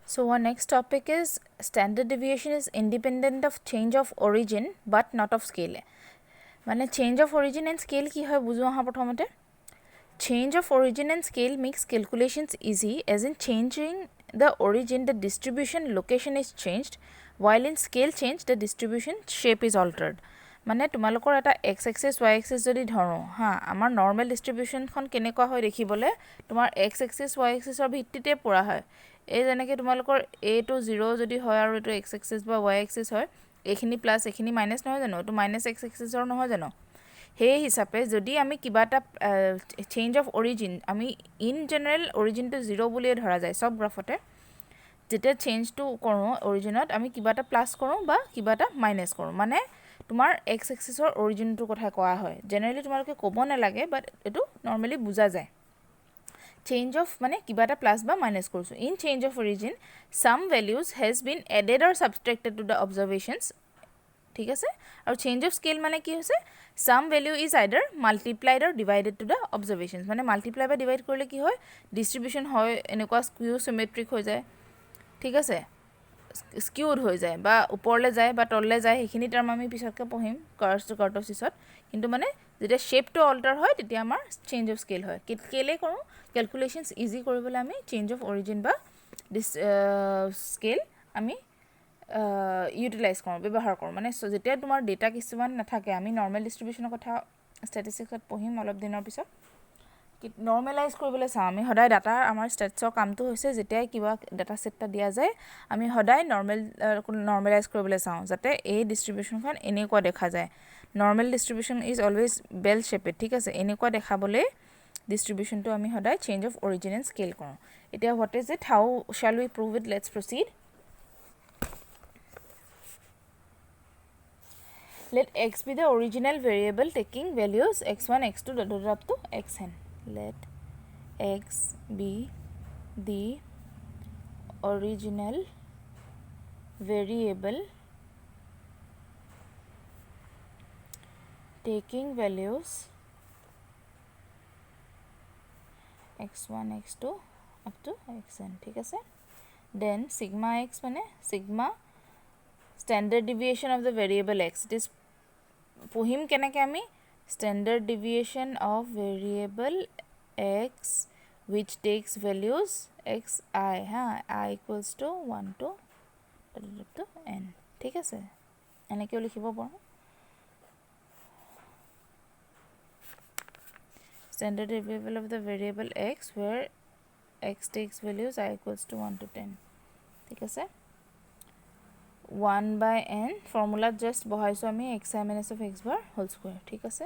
So our next topic is standard deviation is independent of change of origin but not of scale. মানে change of origin and scale কি হয় বুঝো আহা প্ৰথমতে change of origin and scale makes calculations easy as in changing the origin the distribution location is changed while in scale change the distribution shape is altered. মানে তোমালোকৰ এটা x axis y axis যদি ধৰো হা আমাৰ normal ডিস্ট্ৰিবিউশনখন কেনেকুৱা হয় দেখিবলে তোমাৰ x axis y axisৰ ভিত্তিতে পৰা হয় এই যেনেকৈ তোমালোকৰ a to 0 যদি হয় আৰু এটো x axis বা y axis হয় এইখিনি প্লাস এইখিনি মাইনাস নহয় জানো এটো মাইনাস x axisৰ নহয় জানো সেই হিচাপে যদি আমি কিবা এটা চেঞ্জ অফ অৰিজিন আমি ইন জেনাৰেল অৰিজিনটো 0 বুলিয়ে ধৰা যায় সব গ্ৰাফতে যেতিয়া চেঞ্জটো কৰোঁ অৰিজিনত আমি কিবা এটা প্লাস কৰোঁ বা কিবা এটা মাইনাস কৰোঁ মানে তোমাৰ x axisৰ অৰিজিনটোৰ কথা কোৱা হয় জেনাৰেলি তোমালোকে ক'ব নালাগে বাট এটো নৰ্মালি বুজা যায় চেঞ্জ অফ মানে কিবা এটা প্লাস বা মাইনাস কৰিছো in change of origin some values has been added or subtracted to the observations ঠিক আছে আৰু চেঞ্জ অফ স্কেল মানে কি হৈছে some value is either multiplied or divided to the observations মানে মাল্টিপ্লাই বা ডিভাইড কৰিলে কি হয় ডিস্ট্ৰিবিউশন হয় এনেকুৱা স্কিউ সিমেট্ৰিক হৈ যায় ঠিক আছে স্কিউড হৈ যায় বা ওপৰলে যায় বা তললে যায় সেইখিনি টাৰ্ম আমি পিছতকে পঢ়িম কাৰ্ভছ টু কাৰ্টছিছত কিন্তু মানে যেতিয়া শেপটো অল্টাৰ হয় তেতিয়া আমাৰ চেঞ্জ অফ স্কেল হয় কেলে কৰোঁ ক্যালকুলেশনস ইজি কৰিবলৈ আমি চেঞ্জ অফ অৰিজিন বা স্কেল আমি ইউটিলাইজ কৰোঁ ব্যৱহাৰ কৰোঁ মানে যেতিয়া তোমাৰ ডেটা কিছুমান নাথাকে আমি নৰ্মেল ডিস্ট্ৰিবিউশনৰ কথা ষ্টেটিষ্টিক্সত পঢ়িম অলপ দিনৰ পিছত নৰ্মেলাইজ কৰিবলৈ চাওঁ আমি সদায় ডাটা আমাৰ ষ্টেটছৰ কামটো হৈছে যেতিয়া কিবা ডাটা সেটটা দিয়া যায় আমি সদায় নৰ্মেলাইজ কৰিবলৈ চাওঁ যাতে এই ডিস্ট্ৰিবিউশনখন এনেকুৱা দেখা যায় normal distribution is always bell shaped ঠিক আছে এনেকুৱা দেখাবলৈ ডিস্ট্ৰিবিউশনটো আমি সদায় change of origin and scale কৰোঁ এতিয়া what is it how shall we prove it let's proceed let x be the original variable taking values x1 x2 up to xn let x be the original variable taking values x1 x2 up to xn ঠিক আছে then sigma x মানে sigma standard deviation of the variable x it is পঢ়িম কেনেকৈ আমি standard deviation of variable x which takes values xi হা I equals to 1 to n ঠিক আছে এনেকৈ লিখিব পাৰোঁ standard variable of the variable x where x takes values I equals to 1 to 10 ঠিক আছে 1 by n formula just বহাইছো আমি xi minus of x bar whole square ঠিক আছে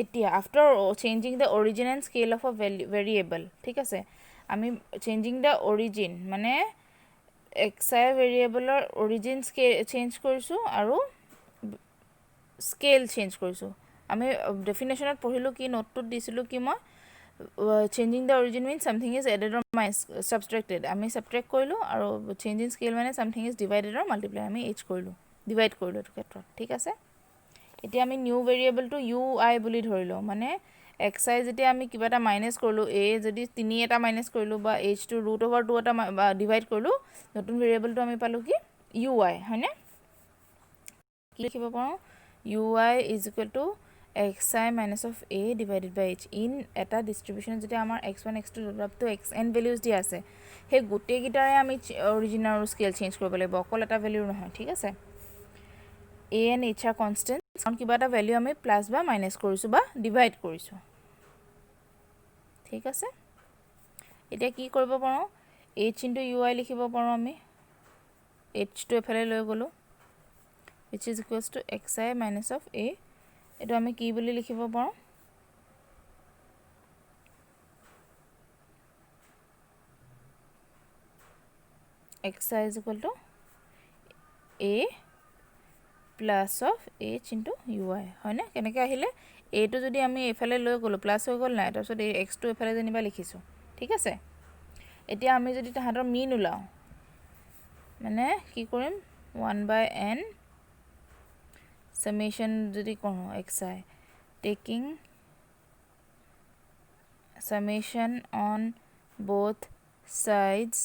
এতিয়া after changing the origin and scale of a variable ঠিক আছে আমি changing the origin মানে xi variable or origin scale change কৰিছো আৰু scale change কৰিছো আমি definitionত পঢ়িলো কি নোটটো দিছিলো কি মই changing the origin means something is added or subtracted আমি subtract কৰিলো আৰু changing scale মানে something is divided or multiply আমি h কৰিলো divide কৰিলো এটো ক্ষেত্ৰত ঠিক আছে এতিয়া আমি নিউ ভেৰিয়েবল টু ui বুলি ধৰিলো মানে xi যেতিয়া আমি কিবা এটা মাইনাস কৰিলো a যদি 3 এটা মাইনাস কৰিলো বা h টু √2 এটা ডিভাইড কৰিলো নতুন ভেৰিয়েবলটো আমি পালো কি ui হয়নে কি লিখিব পাৰো ui is equal to xi minus of a divided by h in এটা ডিস্ট্ৰিবিউশন যেতিয়া আমাৰ x1 x2 up to xn values দিয়া আছে হে গোটেই গিটাৰে আমি অৰিজিন আৰু স্কেল চেঞ্জ কৰিব লাগিব অকল এটা ভ্যালু নহয় ঠিক আছে a and h are constant কারণ কিবা এটা ভ্যালু আমি প্লাস বা মাইনাস কৰিছো বা ডিভাইড কৰিছো ঠিক আছে এটা কি কৰিব পাৰো h into ui লিখিব পাৰো আমি h টো এফালে লৈ গলো which is equals to xi minus of a এটো আমি কি বুলি লিখিব পাৰো xi is equal to a plus of h into ui হয়নে কেনেকৈ আহিলে a টো যদি আমি এফালে লৈ গলো প্লাস হৈ গল নাই তাৰপিছত x টো এফালে যেনিবা লিখিছো ঠিক আছে এতিয়া আমি যদি তাহাঁতৰ মিন উলাও মানে কি কৰিম 1 by n summation যদি কৰো xi taking summation on both sides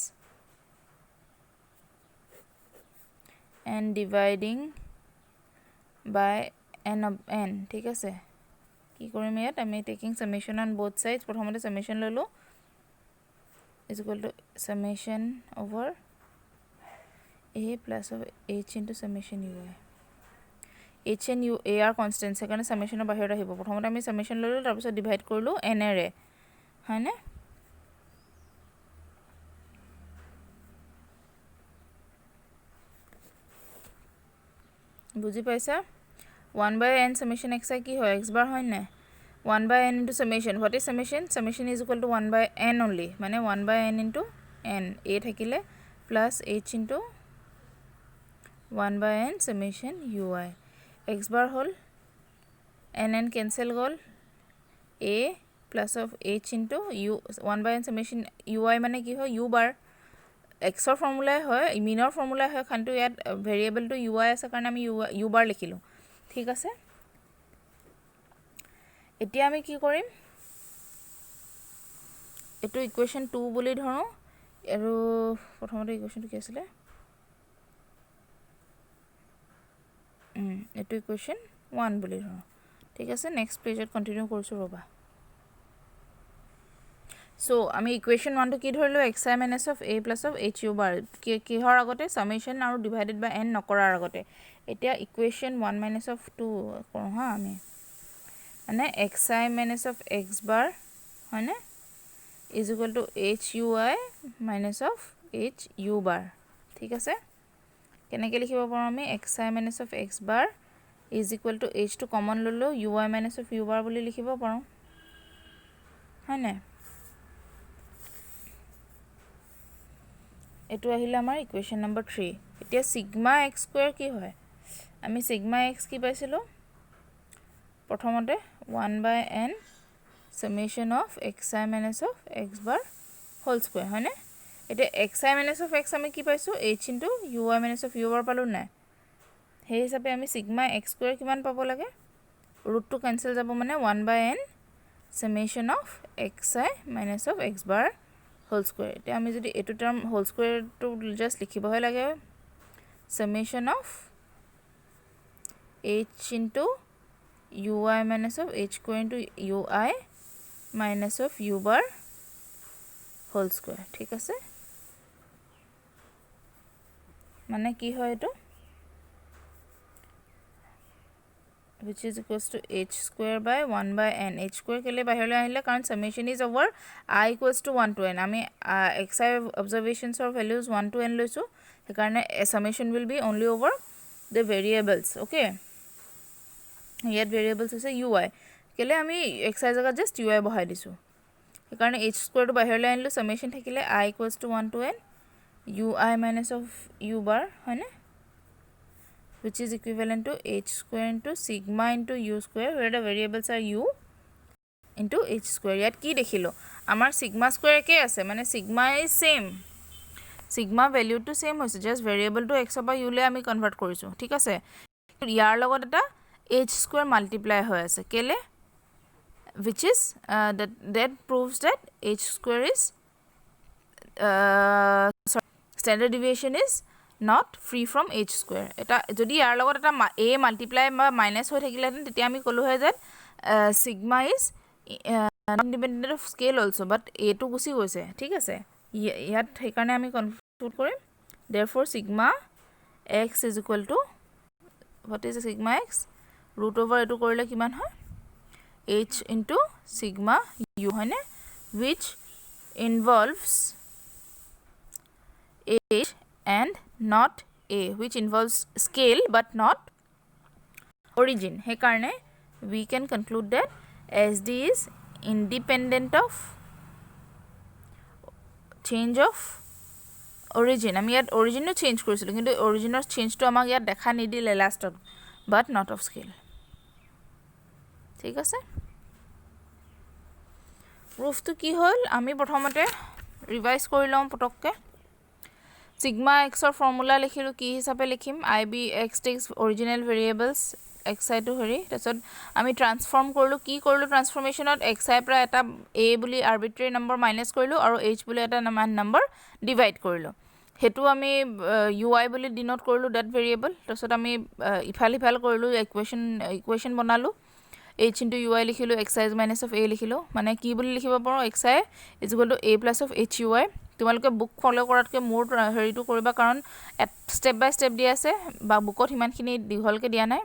and dividing by n of n ঠিক আছে কি কৰিম ইয়াত আমি taking summation on both sides প্ৰথমতে summation ললো is equal to summation over a plus of h into summation ui h and u a are constants সেইকাৰণে summation বাহিৰত আহিব প্ৰথমতে আমি summation ললো তাৰ পিছত divide কৰিলো n ৰে হয়নে বুজি পাইছা 1 by n summation xi কি হয় x bar হয় না 1 by n into summation what is summation summation is equal to 1 by n only মানে 1 by n into n a থাকিলে plus h into 1 by n summation ui x bar hall n cancel goal a plus of h into u 1 by n summation ui মানে কি হয় u bar x ৰ formula হয় মিনৰ formula হয় খানটো ইয়াত variable two ui আছে কাৰণ আমি u bar লিখিলো ঠিক আছে এতিয়া আমি কি কৰিম এটো ইকুৱেশ্যন 2 বুলি ধৰো আৰু প্ৰথমতে ইকুৱেশ্যনটো কি আছিল এটো ইকুৱেশ্যন 1 বুলি ধৰো ঠিক আছে নেক্সট পেজত কন্টিনিউ কৰিছো ৰবা So, আমি equation 1 to কি ধৰিলো xi minus of a plus of h u bar কি হৰ আগতে summation আৰু divided by n নকৰাৰ আগতে এতিয়া equation 1 minus of 2 কৰো হা আমি মানে xi minus of x bar হয়নে is equal to h ui minus of h u bar ঠিক আছে কেনেকৈ লিখিব পাৰো আমি xi minus of x bar is equal to h to common ললো ui minus of u bar বুলি লিখিব পাৰো হয়নে এটো আহিলে আমাৰ ইকুৱেশ্যন নম্বৰ 3 এতিয়া সিগমা x স্কয়াৰ কি হয় আমি সিগমা x কি পাইছিলো প্ৰথমতে 1 by n summation of xi minus of x bar whole square হয়নে এতিয়া xi minus of x আমি কি পাইছো h into ui minus of u bar পালো না সেই হিচাপে আমি সিগমা x স্কয়াৰ কিমান পাব লাগে ৰুট টু কেনসেল যাব মানে 1 by n summation of xi minus of x bar whole square এতিয়া আমি যদি এটো term whole square to just লিখিবহে লাগে summation of h into ui minus of h square into ui minus of u bar whole square ঠিক আছে মানে কি হয় এটো which is equals to h square by 1 by n h square কেলে বাহিৰলৈ আহিলে কাৰণ summation is over I equals to 1 to n আমি xi observations or values 1 to n লৈছো সেইকাৰণে summation will be only over the variables okay ইয়াত variables আছে ui কেলে আমি xi জায়গা just ui বহাই দিছো সেইকাৰণে h square টো বাহিৰলৈ আনিলো summation থাকিলে I equals to 1 to n ui minus of u bar হয়নে which is equivalent to h square into sigma into u square where the variables are u into h square ইয়াত কি দেখিলো আমাৰ sigma square কে আছে মানে sigma is same sigma value to same হৈছে just variable to x বা u লে আমি কনভার্ট কৰিছো ঠিক আছে ইয়াৰ লগত এটা h square multiply হৈ আছে কেলে which is that proves that h square is standard deviation is not free from h square এটা যদি ইয়াৰ লগত এটা a multiply বা minus হৈ থাকিলেহেঁতেন তেতিয়া আমি কলো হয় যে sigma is independent of scale also but a to গুছি গৈছে ঠিক আছে ইয়াত সেইকাৰণে আমি কনক্লুড কৰিম therefore sigma x is equal to what is sigma x root over এটো কৰিলে কিমান হয় h into sigma u হয়নে which involves h and not a which involves scale but not origin he karne we can conclude that sd is independent of change of origin ami yat origin no change korisilo kintu origin or change to amak yat dekha nidile last but not of scale ঠিক আছে proof to ki hol ami prothomate revise korilom potokke sigma x or formula লিখিলো কি হিচাপে লিখিম ib x takes original variables xi to হেৰি তাৰছত আমি transform কৰিলো কি কৰিলো ট্ৰান্সফৰমেশনত xi পৰা এটা a বুলি আৰবিট্ৰাৰি নম্বৰ মাইনাস কৰিলো আৰু h বুলি এটা নম্বৰ ডিভাইড কৰিলো হেতু আমি UI বুলি ডিনোট কৰিলো ডেট ভেৰিয়েবল তাৰছত আমি ইফাল ইফাল কৰিলো ইকুৱেশ্যন বনালো h into ui লিখিলো xi minus of a লিখিলো মানে কি বুলি লিখিব পাৰো xi is equal to a plus of hui তোমালোকে বুক ফলো কৰাতকে মোৰ হেৰিটো কৰিবা কাৰণ স্টেপ বাই স্টেপ দিয়া আছে বা বুকত হিমানখিনি দীঘলকে দিয়া নাই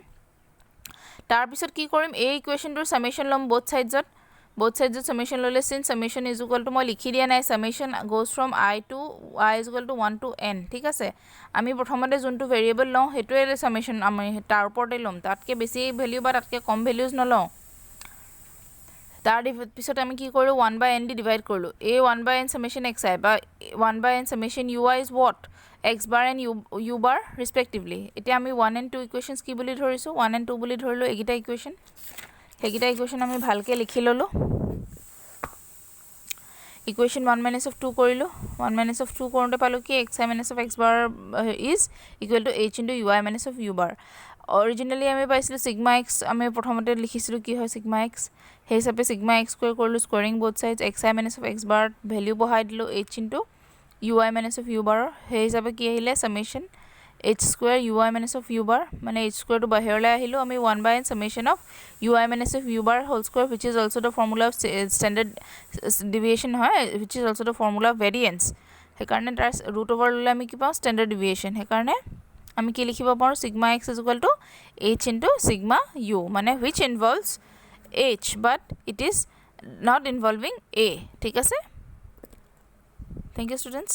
তাৰ পিছত কি কৰিম এই ইকুৱেশ্যনটোৰ সামেশন লম both sides summation ললে since summation is equal to মই লিখি দিয়া নাই summation goes from I to y is equal to 1 to n ঠিক আছে আমি প্ৰথমতে যোনটো ভেৰিয়েবল লওঁ হেতুৱে summation আমি তাৰ ওপৰতে লম তাতকে বেছি ভ্যালু বা তাতকে কম ভ্যালুজ নলওঁ তাৰ পিছত আমি কি কৰিলো 1 by n দি ডিভাইড কৰিলো a 1 by n summation xi বা 1 by n summation ui is what x bar and u bar respectively এতিয়া আমি 1 and 2 equations কি বুলি ধৰিছো 1 and 2 বুলি ধৰিলো এগিটা ইকুৱেশ্যন হেগিটা ইকুৱেশ্যন আমি ভালকে লিখি ললো equation 1 minus of 2 কৰিলো 1 minus of 2 কৰোতে পালো কি xi minus of x bar is equal to h into ui minus of u bar originally আমি পাইছিলো sigma x আমি প্ৰথমতে লিখিছিলো কি হয় sigma x হে হিচাপে sigma x স্কয়াৰ কৰিলো স্কোয়াৰিং both sides xi minus of x bar value বহাই দিলো h into ui minus of u bar হে হিচাপে কি আহিলে summation h square ui minus of u bar মানে h square to বাহিৰলৈ আহিলো আমি 1 by n summation of ui minus of u bar whole square which is also the formula of standard deviation হয় which is also the formula of variance হে কাৰণে তাৰ root over ললে আমি কি পাও standard deviation হে কাৰণে আমি কি লিখিব পাৰো sigma x is equal to h into sigma u মানে which involves h but it is not involving a ঠিক আছে thank you students